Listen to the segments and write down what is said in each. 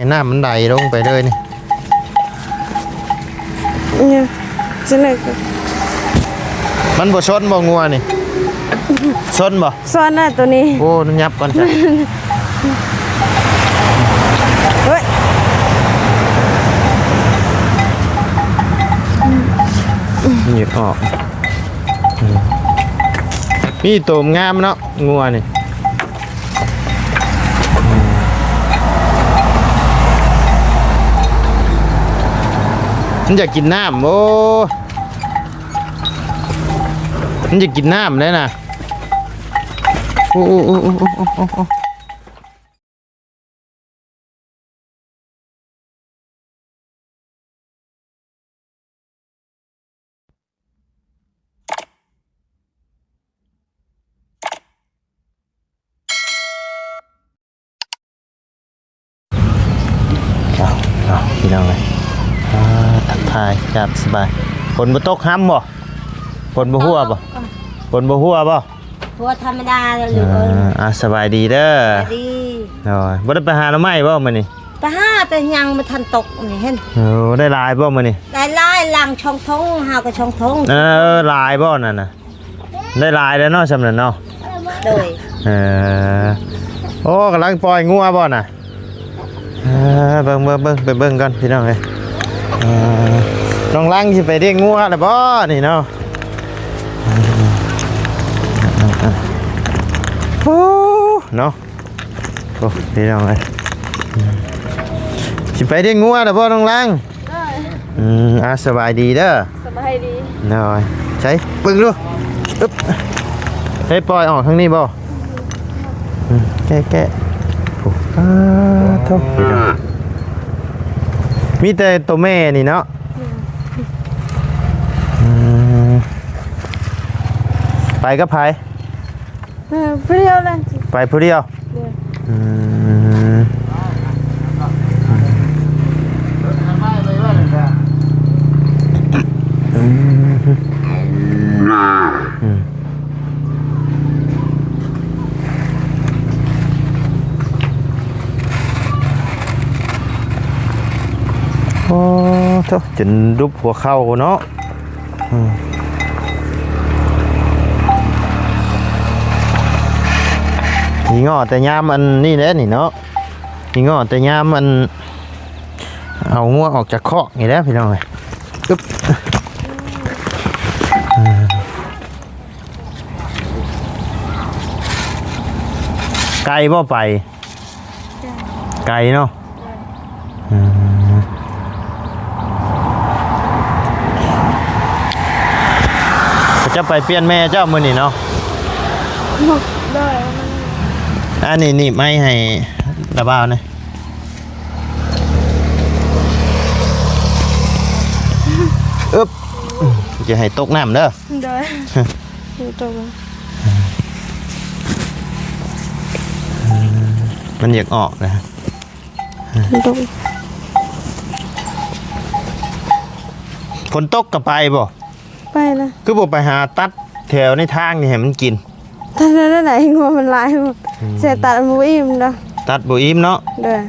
น้ำมันไหลลงไปเลยนี่เนี่ยจะไหนกันมันบ่ชนบ่งัวนี่ชนบ่ซ้อนหน้าตัวนี้โอ้ยับก่อนจ้ะเฮ้ยหยิบออกมีโตมงามเนาะงัวนี่มันอยากกินน้ำโอ้มันอยากกินน้ำเลยนะโอ้โอ้โอ้โอ้โอ้โอ้โอ้พี่น้องเลยทักทายจับสบายฝนบ่ตกห้ำบ่ฝนบ่หัวบ่ฝนบ่หัวบ่หัวธรรมดาเลยสบายดีเด้อดีบ่ได้ไปหาหน่อไม้บ่มื้อนี้ไปหาแต่ยังบ่ทันตกนี่เห็นได้ลายบ่มื้อนี้ได้ลายหลังช่องทงหากับช่องทงลายบ่นั่นน่ะได้ลายแล้วเนาะสำนั้นเนาะโดยโอ้กำลังปล่อยงัวบ่น่ะเบิ่งไปเบิ่งกันพี่น้องเอ้ยน้องลังสิไปเลี้ยงงัวแล้วบ่นี่เนาะโอ้เนาะโอ้พี่น้องเอ้ยสิไปเลี้ยงงัวแล้วบ่น้องลังสบายดีเด้อสบายดีหน่อยใช้ปึ้งดูอึ๊บให้ปล่อยออกทางนี้บ่แกะโอ้ทุกพี่น้องมีแต่ตัวแม่นี่เนาะไปก็ไปเปรี้ยวเลยไปผู้เดียวโอ้เท่าจนรูปหัวเข่าเนาะหีงอแต่ยามมันนี่แหละนี่เนาะหีงอแต่ยามมันเอางัวออกจากคอกนี่แล้วพี่น้องเลยอึ๊บไกลบ่ไปไกลเนาะจะไปเปลี่ยนแม่เจ้ามือนี่เนาะได้อันนี้นี่ไม่ให้ระบาวนะอึ๊บจะให้ตกน้ำเด้อได้ตกมันอยากออกนะฝนตกกับไปบ่ไปนะคือบอกไปหาตัดแถวในทางนี่ให้มันกินตัดได้ไหนงัวมันลายหมดเสียตัดบุอิ่มนะตัดบุอิ่มเนาะเด้อ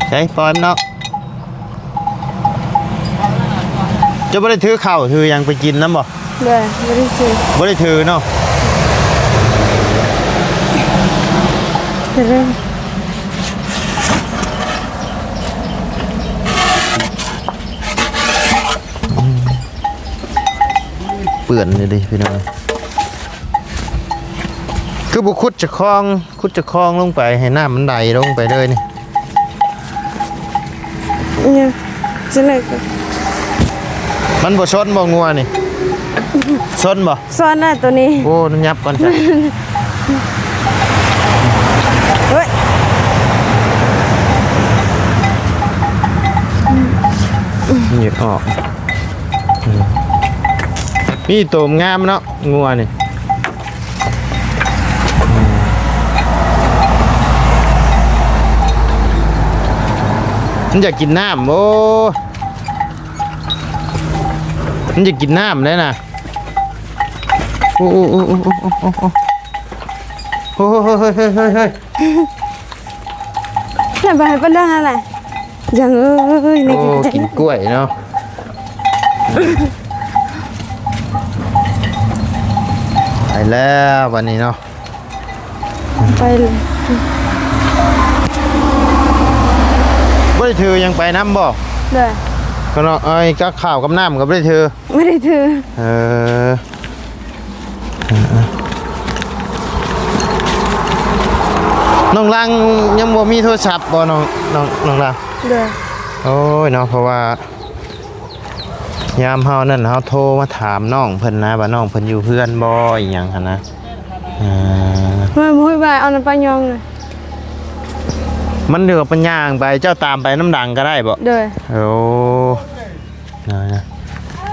ใช่ปอนเนาะจะไม่ได้ถือเข่าถือยังไปกินน้ำบ่เด้อไม่ได้ถือไม่ได้ถือเนาะเด้อเปื่อนเลยดิพี่น้องคือบุคุดจะคลองลงไปให้น้ำมันไหลลงไปเลยนี่เนี่ยจะไหนกันมันบ่ชนบ่งัวนี่ชนบ่ซ้อนหน้าตัวนี้โอ้ยับก่อนจ้ะเฮ้ยหยิบออกมีโตมงามเนาะงัวนี่มันอยากกินน้ำโอ้มันอยากกินน้ำเลยนะโอ้โอ้โอ้โอ้โอ้โอ้โอ้เฮ้ย แล้วไปเป็นเรื่องอะไรยังเอ้ย โอ้กินกล้วยเนาะไปแล้ววันนี้เนาะ ไปเลย บ่ได้ถือยังไปน้ำบ่ เด้อ ก็เนาะไอ้ก็ข้าวกับน้ำก็บ่ได้ถือ ไม่ได้ถือ น้องลังยังบ่มีโทรศัพท์บ่น้องลัง เด้อ โอ้ยเนาะเพราะว่ายามเฮานั่นเฮาโทรมาถามน้องเพิ่นนะว่าน้องเพิ่นอยู่เพื่อนบ่อีหยังหั่นนะมาบ่ให้บายเอาน้ำปลายองเลย มันเดือปัญญางไปเจ้าตามไปน้ำดังก็ได้บ่ เด้อ โอ้นะ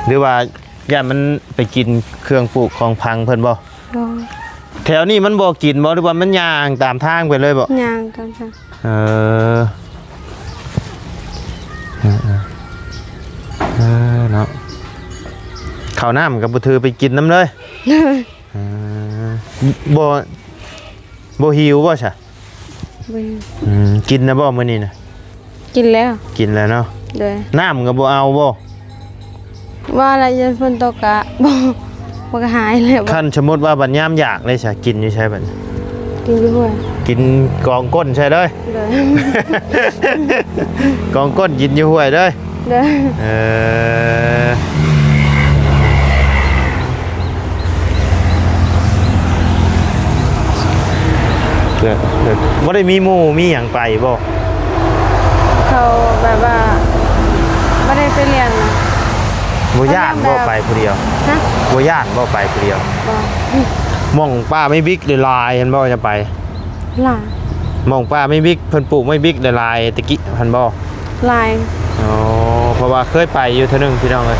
หรือว่าย่ามันไปกินเครื่องปลูกของพังเพิ่นบ่ บ่ แถวนี้มันบ่กินบ่หรือว่ามันย่างตามทางไปเลยบ่ ย่างกันจ้ะ เออเนาะข้าวน้ำกับบ่ถือไปกินน้ำเลย เด้อ บ่หิวบ่ซะ บ่ กินนะบ่มื้อนี้น่ะ กินแล้ว กินแล้วเนาะ เด้อ น้ำก็บ่เอาบ่ ว่าอะไรจะฝนตกอะบ่ก็หายแล้ว คันสมมุติว่าบัดยามอยากเลยซะกินอยู่ใช่บัด กินอยู่ห้วย กินกองก้นใช่เลย เด้อก องก้นกินอยู่ห้วยเลย เด้อ เออเด้อบ่ได้มีหมู่มีหยังไปบ่ เขาแบบว่าไม่ได้ไปเรียนนะ บ่ย่านบ่ไปผู้เดียว ฮะ บ่ย่านบ่ไปผู้เดียว บ่ หม่องป้าไม่บิ๊กเลยลายเห็นบ่จะไป ลาย หม่องป้าไม่บิ๊กเพิ่นปลูกไม่บิ๊กเลยลายตะกี้เพิ่นบ่ ลาย อ๋อเพราะว่าเคยไปอยู่เทื่อนึงพี่น้องเอ้ย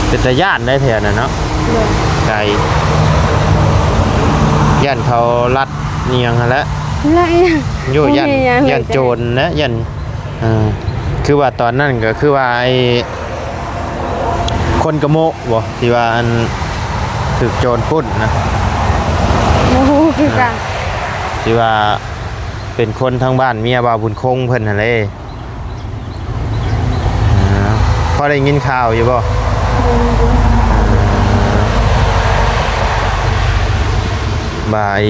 เป็นตาย่านได้แถวน่ะเนาะ เด้อ ไก่ย่านเขาลัดเนียงหั่นแหละ แล้วอีก อยู่ย่าน บ่มีหยังเลย ย่านโจรนะย่านคือว่าตอนนั้นก็คือว่าไอ้คนกระโมะบ่ที่ว่าอันถูกโจรปล้นนะ โอ้โหคือกัน ที่ว่าเป็นคนทางบ้านเมียบ่าวบุญคงเพิ่นหั่นแหละพอได้ยินข่าวอยู่บ่บ่าย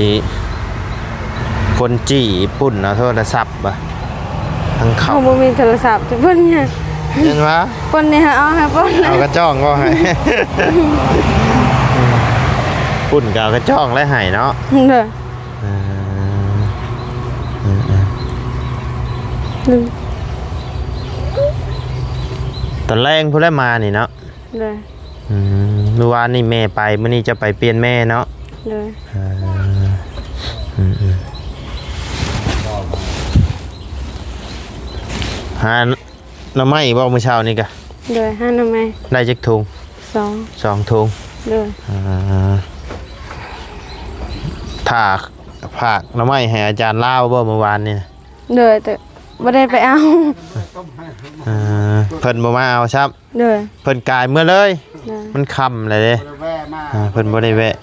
คนจี้ปุ่นเอาโทรศัพท์บ่ทั้งเขา เขาบ่มีโทรศัพท์จะเพิ่นเนี่ย เห็นว่า เพิ่นเนี่ยเอาให้เพิ่น เอากระจ้องก็ให้ ปุ่นก็เอากระจ้องและให้เนาะ เด้อ ตอนแรกผู้ได้มานี่เนาะ เด้อ เมื่อวานนี่แม่ไปมื้อนี้จะไปเปลี่ยนแม่เนาะ เด้อ หาหน่อไม้บ่มื้อเช้านี่กะ เด้อหาหน่อไม้ ได้จักถุง 2 2ถุง เด้อ ถ้าฝากหน่อไม้ให้อาจารย์ลาวบ่เมื่อวานนี่นะ เด้อแต่บ่ได้ไปเอา เพิ่นบ่มาเอาครับ เด้อ เพิ่นกายเมื่อเลย เด้อ มันค่ำเลยเด้เพิ่นบ่ได้แวะ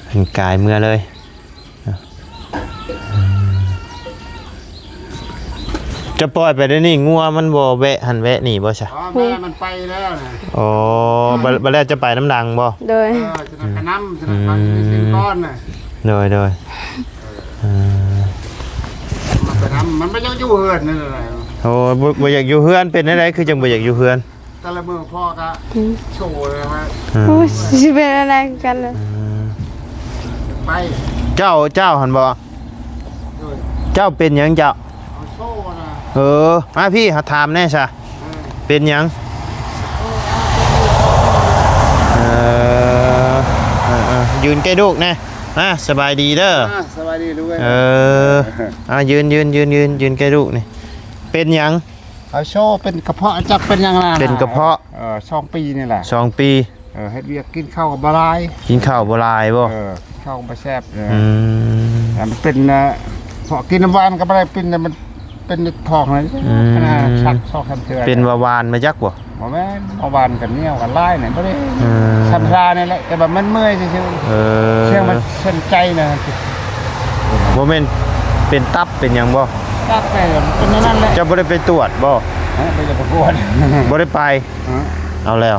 เพิ่นกายเมื่อเลยจะปล่อยไปได้นี่งัวมันบ่แวะหันแวะนี่บ่ใช่ แม่มันไปแล้วนะ อ๋อบ่แล้วจะไปน้ำดังบ่ เด้อ จะไปน้ำจะไปกินก้อนน่ะ โดยมันไปน้ำมันไม่ยังอยู่เฮือนนั่นแหละ โอ้บ่อยากอยู่เฮือนเป็นได้คือจังบ่อยากอยู่เฮือน แต่ละมือพ่อก็โชว์เลยว่า โอ้ยสิเป็นอะไรกันล่ะ ไป เจ้าหันบ่เจ้าเป็นหยังเจ้า เอาโชว์นะ มาพี่หาถามแน่ซะเป็นหยังยืนใกล้ลูกแน่สบายดีเด้อ สบายดีด้วย ยืนใกล้ลูกนี่เป็นหยัง เอาโชว์เป็นกระเพาะจักเป็นยังไง เป็นกระเพาะ 2 ปีนี่แหละ 2 ปี เฮ็ดเวียกกินข้าวกับบะลาย กินข้าวบ่หลายบ่ ข้าวบะแซ่บ มันเป็นพอกินน้ำหวานก็ไม่ได้เป็นมันเป็นทองเลยชักชอบคันเถื่อน เป็นวาวานมาจักบ่ บ่แม่นเมื่อวานกันเนี่ยกันไล่เนี่ยบ่ได้สัมภาระนี่แหละแต่แบบมันเมื่อยซื่อๆเชื่อมันเส้นใจนะ บ่แม่นเป็นตับเป็นหยังบ่ ตับไปเป็นนั่นแหละ เจ้าบ่ได้ไปตรวจบ่ ไปจะประกวด บ่ได้ไปเอาแล้ว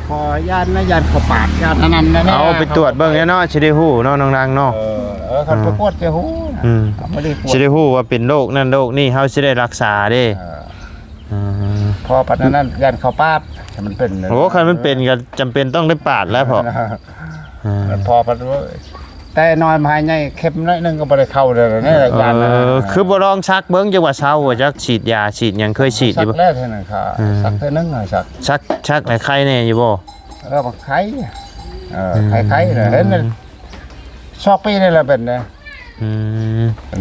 พอย่านนะย่านเขาปาดย่านนั้นนะ เอาไปตรวจเบิ่งแน่เนาะสิได้ฮู้เนาะน้องนางเนาะ คันประกวดจะฮู้ ไม่ได้ปวด สิได้ฮู้ว่าเป็นโรคนั่นโรคนี่เฮาสิได้รักษาเด้า พอปัจจุบันย่านเขาปาดมันเป็น โอ้คันมันเป็นก็จำเป็นต้องได้ปาดแล้วพอ พอปัจจุบันแต่น้อยมาใหญ่เข้มน้อยนึงก็บ่ได้เข้าเลยนี่ย่าน คือบ่ลองชักเบิ่งจังว่าเซาว่าจักฉีดยาฉีดหยังเคยฉีดอ สั ยู่ ก บ่ แรกเท่านั้นค่ะสักเท่านึงสัก ชักไหนไข้แน่อยู่บ่ แล้วก็ไข่ไข่เลยเห็นชอบปีนี่แหละเป็นเนี่ย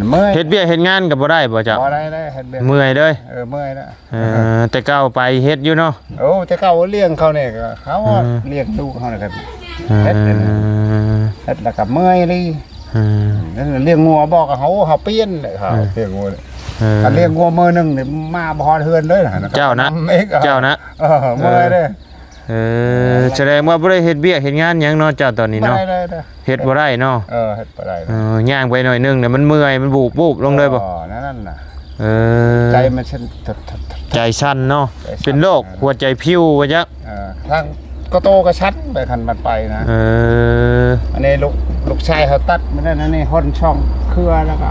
เมื่อย เฮ็ดเบี้ยเฮ็ดงานก็บ่ได้บ่เจ้า บ่ได้เฮ็ดเบี้ย เมื่อยเด้อ เมื่อยนะ แต่เก่าไปเฮ็ดอยู่เนาะ โอ้จะเข้าเลี้ยงเขาเนี่ยเขาเลี้ยงลูกเขาเนี่ยครับเฮ็ดแล้วก็เมื่อยเลยนั่นเลี้ยงงัวบอกกับเขาเปลี่ยนเลยครับเลี้ยงงัวการเลี้ยงงัวมือนึงนี่มาบ่ฮอดเฮือนเลยนะ เจ้านะเมื่อยเด้แสดงว่าบ่ได้เฮ็ดเบี้ยเฮ็ดงานหยังเนาะเจ้าตอนนี้เนาะ ได้ เฮ็ดบ่ได้เนาะ เฮ็ดบ่ได้ ย่างไปหน่อยนึงเนี่ยมันเมื่อยมันบูบลงเลยบ่ นั่นน่ะ ใจ ใจมันใจสั่นเนาะเป็นโรคหัวใจพิวว่าจัก ทางก็โตก็ชัดไปคันมันไปนะอันนี้ลูกชายเขาตัดไม่ได้นะนี่ห่นช่องเครือแล้วก็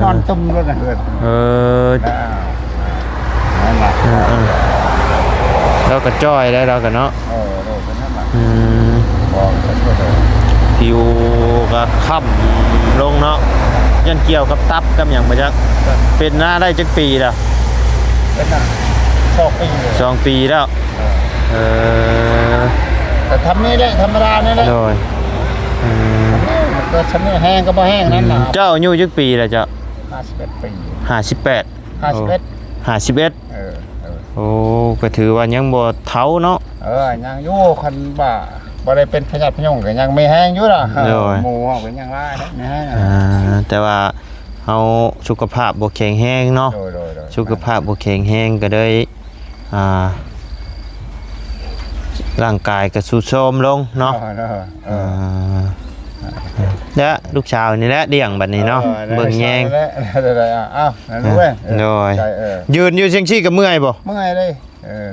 นอนตุ้มรถนะเพื่อนนั่นแหละ เราก็จ้อยได้เราก็เนาะ โดนนั่นแหละบอกกันก็ได้ ผิวก็ค่ำลงเนาะยันเกี่ยวกับตับกับอย่างมาจักเป็นหน้าได้จักปีแล้ว เป็นน่ะ2 ปีเลย 2 ปีแล้วแต่ทำนี่แหละธรรมดานี่แหละ โดย ก็ฉันนี่แห้งก็บ่แห้งนั่นน่ะ เจ้าอายุจักปีแล้วเจ้า 51 ปี 58 51 โอ้ก็ถือว่ายังบ่เฒ่าเนาะ ยังอยู่คันบ่ได้เป็นพยาธิพยงก็ยังไม่แห้งอยู่ล่ะหมู่ก็ยังว่าไม่แห้ง แต่ว่าเฮาสุขภาพบ่แข็งแรงเนาะสุขภาพบ่แข็งแรงก็เลยร่างกายก็ทรุดโทรมลงเนาะและลูกสาวนี่แหละเดี่ยงบัดนี้เนาะเบิ่งแยงอ้าวนั่นเว้ย โดยยืนอยู่จังซี่ก็เมื่อยบ่ เมื่อยเลย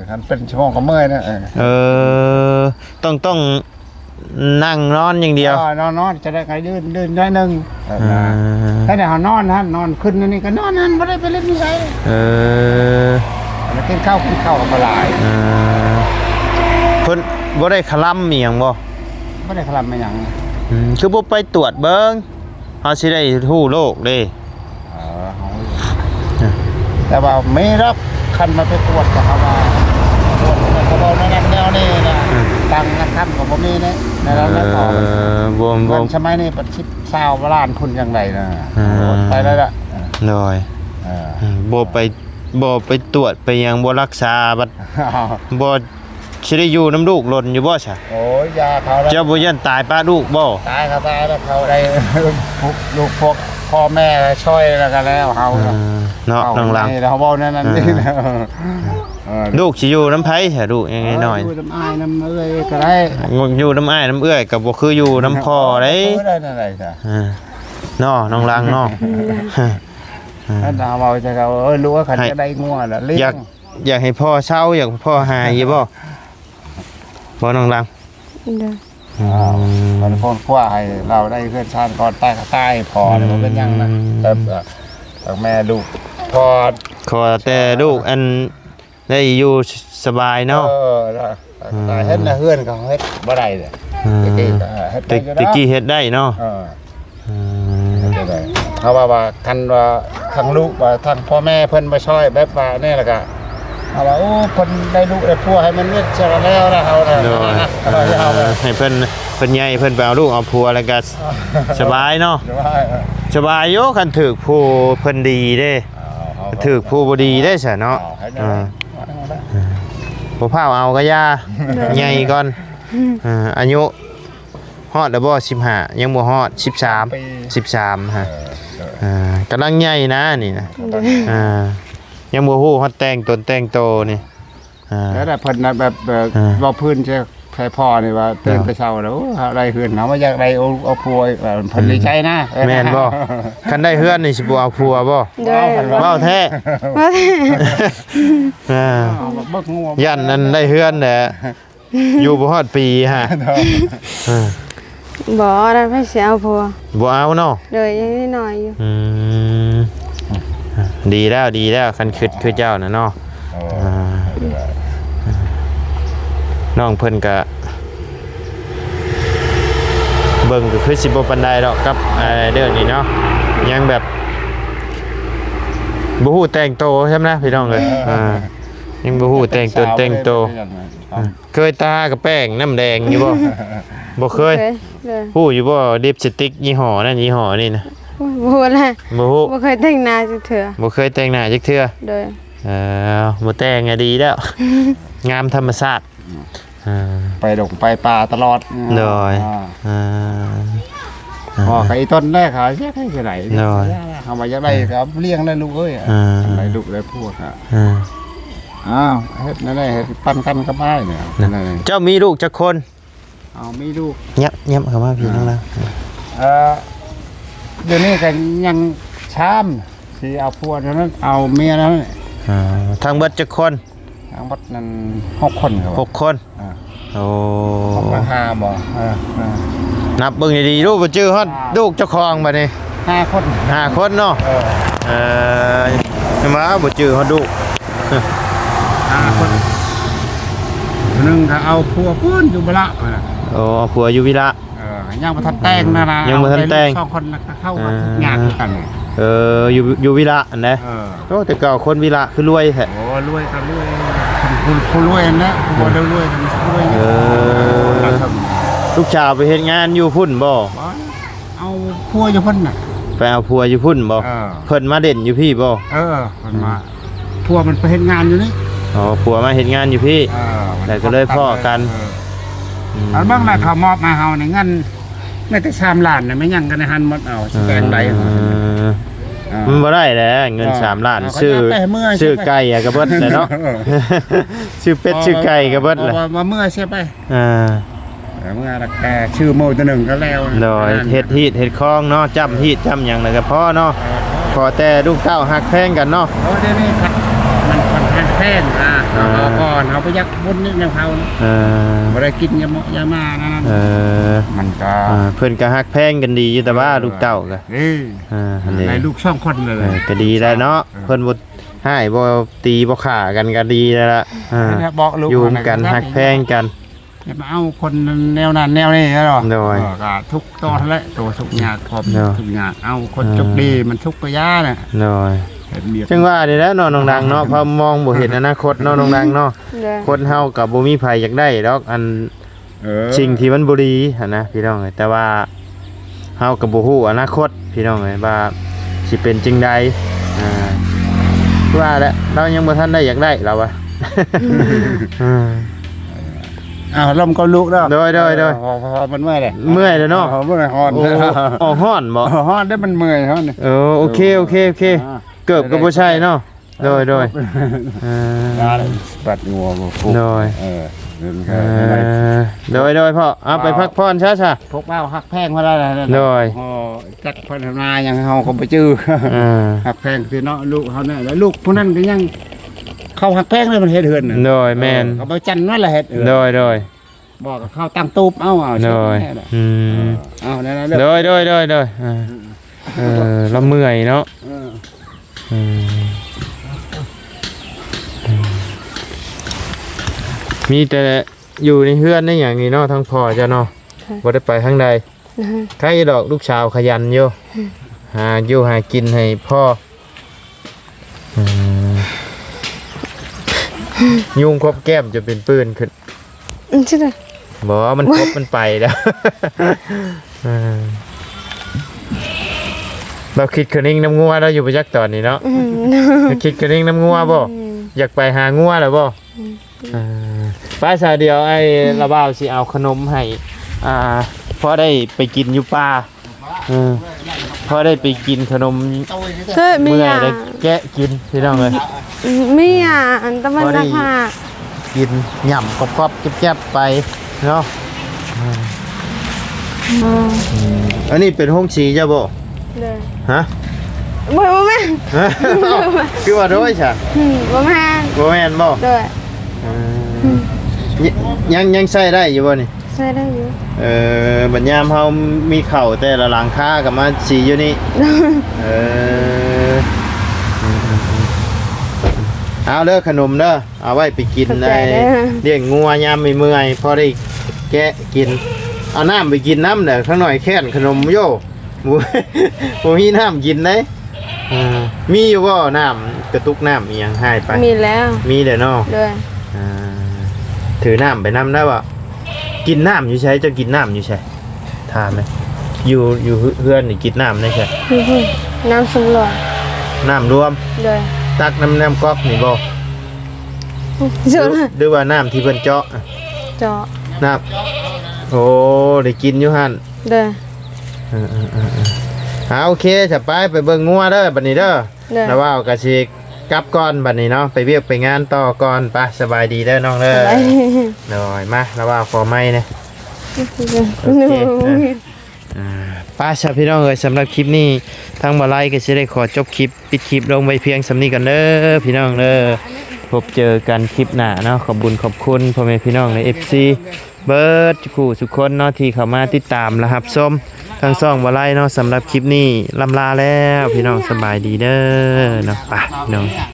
คันเป็นชั่วโมงก็เมื่อยนะต้องนั่งนอนอย่างเดียวน อนจะได้ไงดื้นได้นึงถ้าเดี๋ยวนอนฮะนอนขึ้นนี่ก็นอนนั่นไม่ได้ไปเล่นนี่ไงแล้วกินข้าวก็มาหลายเพิ่นบ่ได้คลำอีหยังบ่ ไม่ได้คลำไม่หยังคือบ่ไปตรวจเบิ่งเฮาสิได้ฮู้โรคเด้แต่ว่าไม่รับคันมาไปตรวจกับเขาว่าตรวจเขาบอกในแนวนี้นะตังนะครับกับผมนี่นะในร้านไม่พอบ่สมัยนี้ประชิดชาวบ้านคุณยังไงนะไปแล้วล่ะโดยบ่ไปตรวจไปยังบ่รักษาบัดบ่สิได้อยู่น้ำลูกหล่นอยู่บ่ซะโอ้ยยาเขาเจ้าบ่ยันตายป้าลูกบ่ตายแล้วเขาได้ลูกพวกพ่อแม่ช่วยแล้วกันแล้วเฮาเนาะน้องหลังนี่เขาบอกนั่นนี่นะลูกสิอยู่น้ำไผแท้ลูกยังไงน้อยอยู่น้ำอ้ายน้ำเอื้อยก็ได้อยู่น้ำอ้ายน้ำเอื้อยก็บ่คืออยู่น้ำพ่อเด้ได้นั่นแหละจ้ะเนาะน้องหลังเนาะถ้าดาวเว้าจะเขารู้ว่าคันจะได้งัวล่ะเลี้ยงอยากให้พ่อเช่าอยากพ่อหายอยู่บ่น้องหลังมันพ้นขั้วให้เราได้เพื่อนชาติก่อนใต้พอมันเป็นยังนะแต่แม่ลูกพอขอแต่ลูกอันได้อยู่สบายเนาะเฮ็ดนะเฮือนเขาเฮ็ดบ่ได้เลยตะกี้เฮ็ดได้เนาะเขาว่าคันว่าทางลูกว่าทางพ่อแม่เพิ่นมาช่วยแบบว่านี่แหละก็เอาว่าโอ้คนได้ลูกได้ผัวให้มันเลือดเจริญแล้วนะเขาให้เพิ่นใหญ่เพิ่นไปเอาลูกเอาผัวแล้วก็สบายเนาะสบายโยคันถึกผู้เพิ่นดีเด้ถึกผู้บ่ดีได้ซะเนาะบ่พาเอาก็ย่าใหญ่ก่อนอายุฮอดแล้วบ่15ยังบ่ฮอด13ฮะกำลังใหญ่นะนี่นะยังบ่ฮู้ฮอดแต่งตนแต่งโตนี่แล้วแต่เพิ่นน่ะแบบว่าพื้นจะ ใครพ่อนี่ว่าตื่นแต่เช้าแล้วอะไรเฮือนเฮาว่าอยากได้เอาผัวเพิ่นดีใจนะ แม่นบ่คันได้เฮือนนี่สิบ่เอาผัวบ่ โดย เว้าแท้ ว่าแต่ อ่า บักงัว ยันนั้นได้เฮือนแหละอยู่บ่ฮอดปีฮะอ่า บ่ได้ไปเสียเอาผัว บ่เอาเนาะ เลยยังนิดหน่อยอยู่ ดีแล้วคันคิดคือเจ้าน่ะเนาะอ่าน้องเพิ่นก็เบิ่งก็คือสิบ่ปานใดดอกกับเรื่องนี้เนาะยังแบบบ่ฮู้แต่งโตใช่มั้ยนะพี่น้องเอ้ยยังบ่ฮู้แต่งตนแต่งโตเคยตากับแป้งน้ำแดงอยู่บ่บ่เคย เลย ฮู้อยู่บ่ลิปสติกยี่ห้อนั่นยี่ห้อนี่นะ บ่แหละ บ่ฮู้ บ่เคยแต่งหน้าจักเทื่อ บ่เคยแต่งหน้าจักเทื่อ โดย บ่แต่งก็ดีแล้ว งามธรรมชาติไปดงไปป่าตลอด โดยพอไอ้ต้นแรกเขาแยกให้ไหน โดย เฮาว่าอยากได้ก็เลี้ยงได้ลูกเอ้ยได้ลูกได้พวกฮะอ้าวเฮ็ดนั่นแหละเฮ็ดปั้นกันกับอ้ายเนี่ยนั่นแหละ เจ้ามีลูกจักคน เอามีลูก ยับเข้ามาพี่น้องละ เดี๋ยวนี้ก็ยังช้ำสิเอาผัวนั้นเอาเมียนั้น ทางเบิดจักคน ทั้งหมดนั้น6คนครับ 6คนโอ้ 5บ่นับเบิ่งดีๆลูกบ่จื้อฮอดลูกเจ้าของบัดนี้ 5คน 5คนเนาะมาบ่จื้อฮอดลูก 5คนนึงถ้าเอาผัวพุ่นอยู่บ่ละ โอ้ผัวอยู่วิระ ยังบ่ทันแต่งนะ ยังบ่ทันแต่ง 2คนเข้ากับงานกัน อยู่วิระอันนะโอ้แต่เก่าคนวิระคือรวยแท้ โอ้รวยก็รวยคนรวยนะบ่ได้รวยก็รวย ลูกชาวไปเฮ็ดงานอยู่พุ่นบ่ เอาผัวอยู่พุ่นน่ะ ไปเอาผัวอยู่พุ่นบ่เพิ่นมาเด่นอยู่พี่บ่ มันมาผัวมันไปเฮ็ดงานอยู่นี่ อ๋อผัวมาเฮ็ดงานอยู่พี่แต่ก็เลยพ้อกันอันบางน่ะเขามอบมาเฮานี่เงินแม้แต่3ล้านน่ะไม่ยังกันในหันหมดเอาสิแกงได้ มันบ่ได้แหละเงิน3ล้านซื้อไก่ก็เบิดแหละเนาะซื้อเป็ดซื้อไก่ก็เบิดแหละ ว่าเมื่อเสียไป เมื่อละแกชื่อโมตัวหนึ่งก็แล้ว โดยเฮ็ดฮีดเฮ็ดคลองเนาะจำฮีดจำหยังน่ะก็พอเนาะขอแต่ลูกเต้าฮักแพงกันเนาะเดี๋ยวนี้มันค่อนแพงเอาก่อนเอาไปยักบุญนี่ยังเขาบ่ได้กินยามานั่นมันก็เพิ่นก็ฮักแพงกันดีอยู่แต่ว่าลูกเต้าก็ในลูก2คนเลยก็ดีแล้วเนาะเพิ่นบ่ให้บ่ตีบ่ฆ่ากันก็ดีแล้วล่ะอยู่กันฮักแพงกันมาเอาคนแนวนั้นแนวนี้เหรอก็ทุกตัวทั้งนั้นตัวทุกงานพร้อมทุกงานเอาคนจบดีมันทุกระยะน่ะจังว่านี่แหละเนาะน้องดังเนาะพอมองบ่เห็นอนาคตเนาะน้องดังเนาะคนเฮาก็บ่มีไผอยากได้ดอกอันสิ่งที่มันบ่ดีหั่นนะพี่น้องแต่ว่าเฮาก็บ่ฮู้อนาคตพี่น้องว่าสิเป็นจังใดว่าแล้วเรายังบ่ทันได้อยากได้เราอ่ะลมก็ลุกเนาะโดยมันเมื่อยเลยเนาะเมื่อยฮ้อนฮ้อนบ่ฮ้อนได้มันเมื่อยฮ้อนโอเคเกือบก็บ่ใช่เนาะโดยปัดงัวบ่ฟุกโดยพ่อเอาไปพักผ่อนช้าพกเป้าหักแพงพอแล้วโดยจักพัฒนายังเฮาก็บ่จื้อหักแพงคือเนาะลูกเฮาเนี่ยแล้วลูกผู้นั้นก็ยังเข้าหักแพงเลยมันเฮ็ดเฮือนโดยแม่นเขาบ่จันนั่นแหละเฮ็ดโดยบอกกับเข้าตั้งตูบเอาโดยนั่นๆโดยเราเมื่อยเนาะมีแต่อยู่ในเฮือนในอย่างนี้เนาะทั้งพ่อเจ้าเนาะบ่ได้ไปทางใดใครดอกลูกชาวขยันอยู่หากินให้พ่อยุงครบแก้มจะเป็นปืนขึ้นใช่ไหมบอกว่ามันครบมันไปแล้วเราคิดคืนนิ่งน้ำงัวเราอยู่ประจักษ์ตอนนี้เนาะคิดคืนนิ่งน้ำงัวบ่อยากไปหางัวหรือบ่ป้าสาเดียวไอ้ระบ่าวสิเอาขนมให้พอได้ไปกินอยู่ป่าพอได้ไปกินขนมเมื่อยได้แกะกินพี่น้องเลยมีอันตะวันราคากินหย่ำกรอบๆแจ๊บๆไป เนาะอันนี้เป็นห้องสีจ้ะบ่ เลย ฮะ บ่แม่น คือว่าโดยจ้ะ บ่แม่น บ่แม่นบ่ เลย ยังใช้ได้อยู่บ่นี่ ใส่ได้อยู่ บัดยามเฮามีข้าวแต่ละหลังคาก็มาสีอยู่นี่เอาเด้อขนมเด้อเอาไว้ไปกินในเลี้ยงงัวยามไม่เมื่อยพอได้แกะกินเอาน้ำไปกินน้ำเด้อข้างหน่อยแค่นขนมโย่บ่มีน้ำกินเด้มีอยู่บ่น้ำกระตุกน้ำอีหยังหายไป มีแล้ว มีเด้อเนาะ เลย ถือน้ำไปน้ำได้บ่กินน้ำอยู่ใช่จะกินน้ำอยู่ใช่ถามเลยอยู่เพื่อนนี่กินน้ำได้ใช่ น้ำสำรวจ น้ำรวม เลย ตักน้ำก๊อกนี่บ่ เจาะ หรือว่าน้ำที่เพิ่นเจาะ เจาะ น้ำโอ้ได้กินอยู่หั่น เลย โอเคจะไปเบิ่งงัวเด้อบัดนี้เด้อ เลย แล้วว่ากะสิกลับก่อนบัดนี้เนาะไปเวียกไปงานต่อก่อนไปสบายดีเด้อน้องเด้อหน่อยมาแล้วว่าขอไม้เนี่ยโอเคป้าชาพี่น้องเอ้ยสำหรับคลิปนี้ทางบ่ไลก็สิได้ขอจบคลิปปิดคลิปลงไปเพียงสำนี้กันเด้อพี่น้องเด้อพบเจอกันคลิปหน้าเนาะขอบคุณพ่อแม่พี่น้องใน FC เบิร์ดคู่ทุกคนเนาะที่เข้ามาติดตามและรับชมทางช่องบ่ไลเนาะสำหรับคลิปนี้ลำลาแล้วพี่น้องสบายดีเด้อเนาะไปน้อง